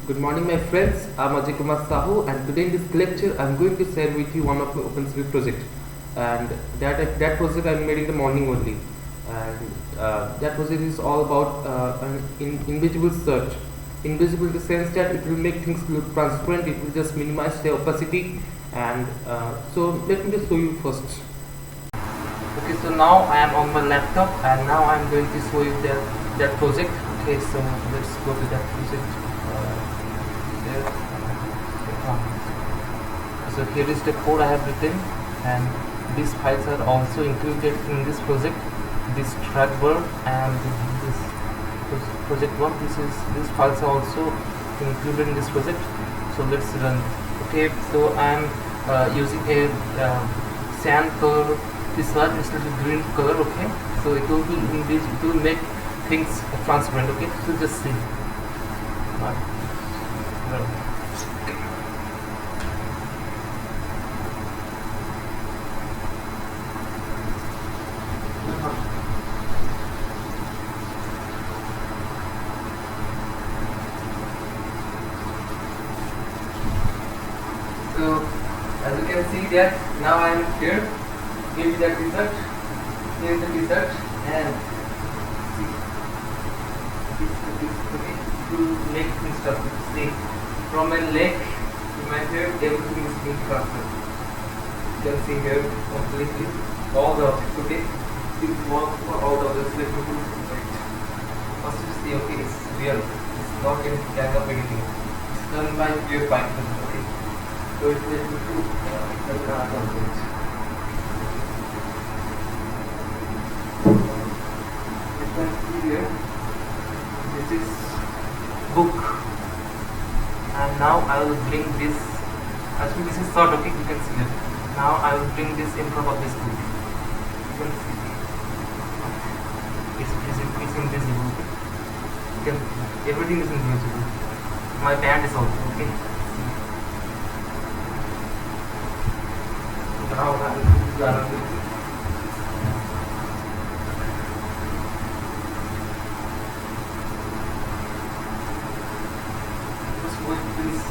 Good morning, my friends. I'm Ajay Kumar Sahu, and today in this lecture, I'm going to share with you one of my OpenCV project, and that project I made in the morning only, and that project is all about an invisible search. Invisible in the sense that it will make things look transparent. It will just minimize the opacity, and so let me just show you first. Okay, so now I am on my laptop, and now I'm going to show you that project. Okay, so let's go to that project. There. So here is the code I have written, and these files are also included in this project. This track verb and this project one. These files are also included in this project. So let's run. Okay, so I am using a sand color. This one is little green color. Okay, so it will be in this. It will make things transparent. Okay, so just see. So as you can see that now I am here. Here is the result. Here is the result, and see this to make things transparent. See, from my leg to my hair, everything is being transparent. You can see here completely all the objects. Okay, this work for all the objects. Let me do it. First you see, okay, it's real. It's not in kind of editing. It's done by pure Python. Okay, so it will do the card object. You can see here. This is book, and now I will bring this. Actually, this is short. Okay, you can see it. Now I will bring this in front of this book. You can see it's invisible. You can, everything is invisible. My band is also okay. Now I will do the other thing. Just wait, please.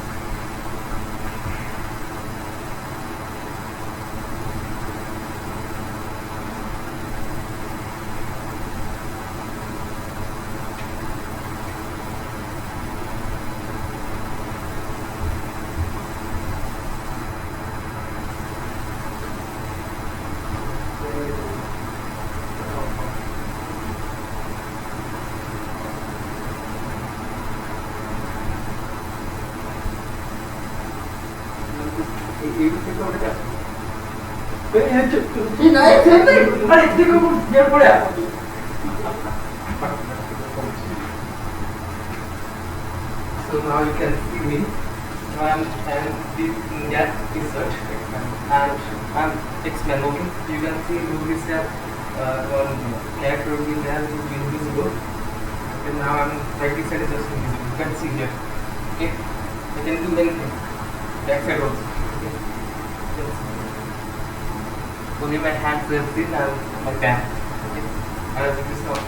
So now you can see me. Now I'm deep in that research, and I'm X-Men. Okay, you can see movies that character will be there, will be invisible. And now I'm right side is just invisible. You can see here. Okay, I can do anything. Back side also. Okay. Only my hands are seen and my pen. Okay, as it is not.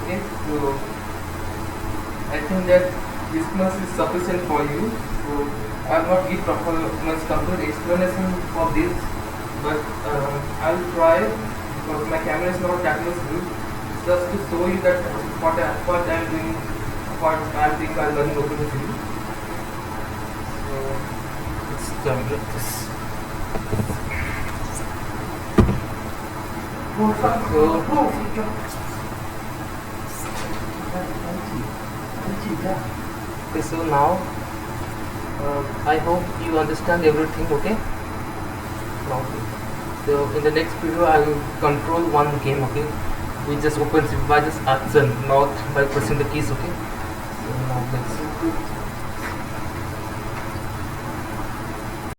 Okay, so I think that this much is sufficient for you. So I will not give much complete explanation for this, but I will try because my camera is not that much good. It's just to show you that what I am doing, what I am doing while learning OpenCV. So let's jump with this. Okay, so now I hope you understand everything. Okay. Now, so in the next video I will control one game. Okay, we just OpenCV by just action, not by pressing the keys. Okay. So now let's.